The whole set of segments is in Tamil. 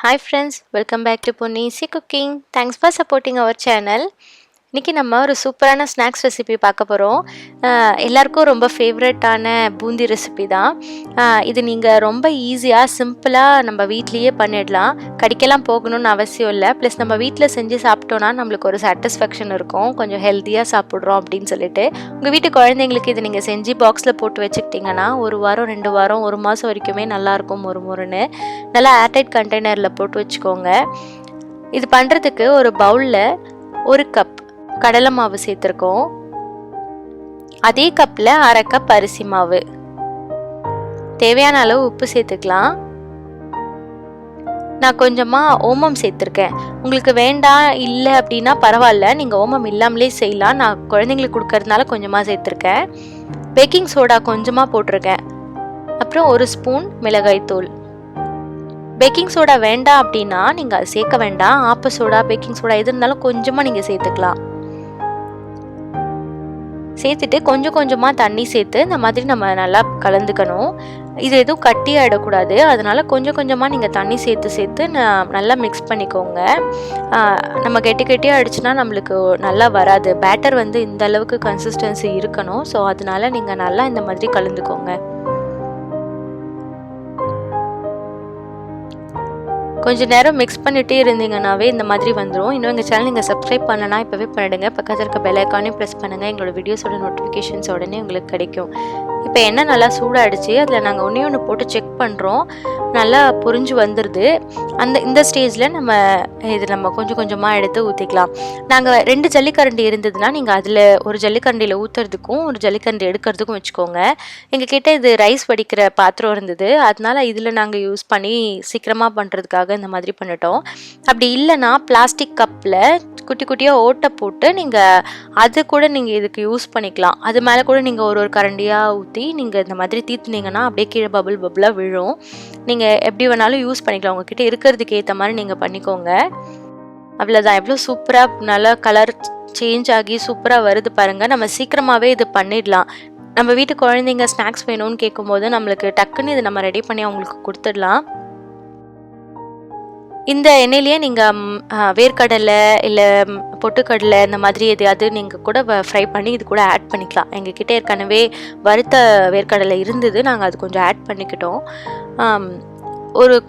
Hi friends, welcome back to Ponni Cooking. Thanks for supporting our channel. இன்றைக்கி நம்ம ஒரு சூப்பரான ஸ்நாக்ஸ் ரெசிபி பார்க்க போகிறோம். எல்லாருக்கும் ரொம்ப ஃபேவரட்டான பூந்தி ரெசிபி தான். இது நீங்கள் ரொம்ப ஈஸியாக சிம்பிளாக நம்ம வீட்லேயே பண்ணிடலாம். கடிக்கெல்லாம் போகணும்னு அவசியம் இல்லை. ப்ளஸ் நம்ம வீட்டில் செஞ்சு சாப்பிட்டோன்னா நம்மளுக்கு ஒரு சாட்டிஸ்ஃபேக்ஷன் இருக்கும், கொஞ்சம் ஹெல்த்தியாக சாப்பிட்றோம் அப்படின்னு சொல்லிட்டு. உங்கள் வீட்டு குழந்தைங்களுக்கு இது நீங்கள் செஞ்சு பாக்ஸில் போட்டு வச்சுக்கிட்டிங்கன்னா 1 வாரம் 2 வாரம் 1 மாதம் வரைக்குமே நல்லாயிருக்கும். முறுன்னு நல்லா ஏர்டைட் கண்டெய்னரில் போட்டு வச்சுக்கோங்க. இது பண்ணுறதுக்கு ஒரு பவுலில் 1 கப் கடலை மாவு சேர்த்துருக்கோம். அதே கப்பில் 1/2 கப் அரிசி மாவு, தேவையான அளவு உப்பு சேர்த்துக்கலாம். நான் கொஞ்சமாக ஓமம் சேர்த்துருக்கேன். உங்களுக்கு வேண்டாம் இல்லை அப்படின்னா பரவாயில்ல, நீங்கள் ஓமம் இல்லாமலே செய்யலாம். நான் குழந்தைங்களுக்கு கொடுக்கறதுனால கொஞ்சமாக சேர்த்துருக்கேன். பேக்கிங் சோடா கொஞ்சமாக போட்டிருக்கேன். அப்புறம் 1 ஸ்பூன் மிளகாய்த்தூள். பேக்கிங் சோடா வேண்டாம் அப்படின்னா நீங்கள் அது சேர்க்க வேண்டாம். ஆப்ப சோடா, பேக்கிங் சோடா எது இருந்தாலும் கொஞ்சமாக நீங்கள் சேர்த்துக்கலாம். சேர்த்துட்டு கொஞ்சம் கொஞ்சமாக தண்ணி சேர்த்து இந்த மாதிரி நம்ம நல்லா கலந்துக்கணும். இது எதுவும் கட்டி ஆகிடக்கூடாது, அதனால கொஞ்சம் கொஞ்சமாக நீங்கள் தண்ணி சேர்த்து நல்லா மிக்ஸ் பண்ணிக்கோங்க. நம்ம கெட்டியாக ஆகிடுச்சுன்னா நம்மளுக்கு நல்லா வராது. பேட்டர் இந்த அளவுக்கு கன்சிஸ்டன்சி இருக்கணும். ஸோ அதனால நீங்கள் நல்லா இந்த மாதிரி கலந்துக்கோங்க. கொஞ்சம் நேரம் மிக்ஸ் பண்ணிகிட்டே இருந்தீங்கன்னாவே இந்த மாதிரி வந்துடும். இன்னும் எங்கள் சேனல் நீங்கள் சப்ஸ்கிரைப் பண்ணலன்னா இப்போவே பண்ணிடுங்க. பக்கத்தில் இருக்க பெல் ஐக்கானையும் ப்ரெஸ் பண்ணுங்கள். எங்களோட வீடியோஸோட நோட்டிஃபிகேஷன்ஸ் உடனே உங்களுக்கு கிடைக்கும். இப்போ எண்ணெய் நல்லா சூடாகிடுச்சு. அதில் நாங்கள் ஒன்று போட்டு செக் பண்ணுறோம். நல்லா பொரிஞ்சு வந்துடுது. இந்த ஸ்டேஜில் நம்ம கொஞ்சம் கொஞ்சமாக எடுத்து ஊற்றிக்கலாம். நாங்கள் 2 ஜல்லிக்கரண்டி இருந்ததுன்னா நீங்கள் அதில் ஒரு ஜல்லிக்கரண்டியில் ஊற்றுறதுக்கும் ஒரு ஜல்லிக்கரண்டி எடுக்கிறதுக்கும் வச்சுக்கோங்க. எங்கள் கிட்டே இது ரைஸ் வடிக்கிற பாத்திரம் இருந்தது, அதனால இதில் நாங்கள் யூஸ் பண்ணி சீக்கிரமாக பண்ணுறதுக்காக இந்த மாதிரி பண்ணிட்டோம். அப்படி இல்லைன்னா பிளாஸ்டிக் கப்பில் குட்டி குட்டியாக ஓட்டை போட்டு நீங்கள் அது கூட நீங்கள் இதுக்கு யூஸ் பண்ணிக்கலாம். அது மேலே கூட நீங்கள் ஒரு கரண்டியாக ஊற்றி நீங்கள் இந்த மாதிரி தீத்துனீங்கன்னா அப்படியே கீழே பபுளாக விழும். நீங்கள் எப்படி வேணாலும் யூஸ் பண்ணிக்கலாம். உங்ககிட்ட இருக்கிறதுக்கு ஏற்ற மாதிரி நீங்கள் பண்ணிக்கோங்க. அவ்வளோதான். எவ்வளோ சூப்பராக நல்லா கலர் சேஞ்ச் ஆகி சூப்பராக வருது பாருங்கள். நம்ம சீக்கிரமாகவே இது பண்ணிடலாம். நம்ம வீட்டு குழந்தைங்க ஸ்நாக்ஸ் வேணும்னு கேட்கும்போது நம்மளுக்கு டக்குன்னு இது நம்ம ரெடி பண்ணி அவங்களுக்கு கொடுத்துடலாம். இந்த எண்ணெயிலேயே நீங்கள் வேர்க்கடலை இல்லை பொட்டுக்கடலை இந்த மாதிரி எதையாவது நீங்கள் கூட ஃப்ரை பண்ணி இது கூட ஆட் பண்ணிக்கலாம். எங்ககிட்ட ஏற்கனவே வறுத்த வேர்க்கடலை இருந்தது, நாங்கள் அது கொஞ்சம் ஆட் பண்ணிக்கிட்டோம்.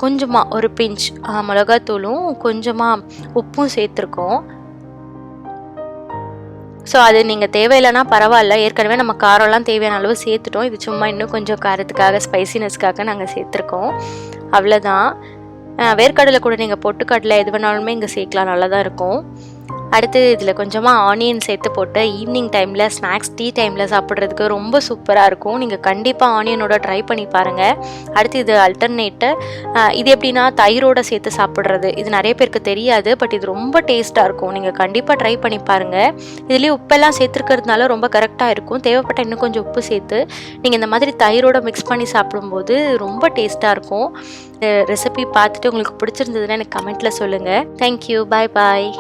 கொஞ்சமாக ஒரு பிஞ்ச் மிளகாத்தூளும் கொஞ்சமாக உப்பும் சேர்த்துருக்கோம். ஸோ அது நீங்கள் தேவையில்லைன்னா பரவாயில்ல, ஏற்கனவே நம்ம காரம்லாம் தேவையான அளவு சேர்த்துட்டோம். இது சும்மா இன்னும் கொஞ்சம் காரத்துக்காக ஸ்பைசினஸ்க்காக நாங்கள் சேர்த்துருக்கோம். அவ்வளோதான். வேர்க்கடலை கூட நீங்கள் பொட்டுக்கடலை எது வேணாலுமே இங்கே சேர்க்கலாம், நல்லா தான் இருக்கும். அடுத்து இதில் கொஞ்சமாக ஆனியன் சேர்த்து போட்டு ஈவினிங் டைமில் ஸ்நாக்ஸ் டீ டைமில் சாப்பிட்றதுக்கு ரொம்ப சூப்பராக இருக்கும். நீங்கள் கண்டிப்பாக ஆனியனோட ட்ரை பண்ணி பாருங்கள். அடுத்து இது அல்டர்னேட்டு. இது எப்படின்னா தயிரோடு சேர்த்து சாப்பிட்றது. இது நிறைய பேருக்கு தெரியாது, பட் இது ரொம்ப டேஸ்ட்டாக இருக்கும். நீங்கள் கண்டிப்பாக ட்ரை பண்ணி பாருங்கள். இதுலேயே உப்பெல்லாம் சேர்த்துருக்கிறதுனால ரொம்ப கரெக்டாக இருக்கும். தேவைப்பட்ட இன்னும் கொஞ்சம் உப்பு சேர்த்து நீங்கள் இந்த மாதிரி தயிரோடு மிக்ஸ் பண்ணி சாப்பிடும்போது ரொம்ப டேஸ்ட்டாக இருக்கும். ரெசிபி பார்த்துட்டு உங்களுக்கு பிடிச்சிருந்ததுன்னா எனக்கு கமெண்ட்டில் சொல்லுங்கள். தேங்க்யூ, பாய் பாய்.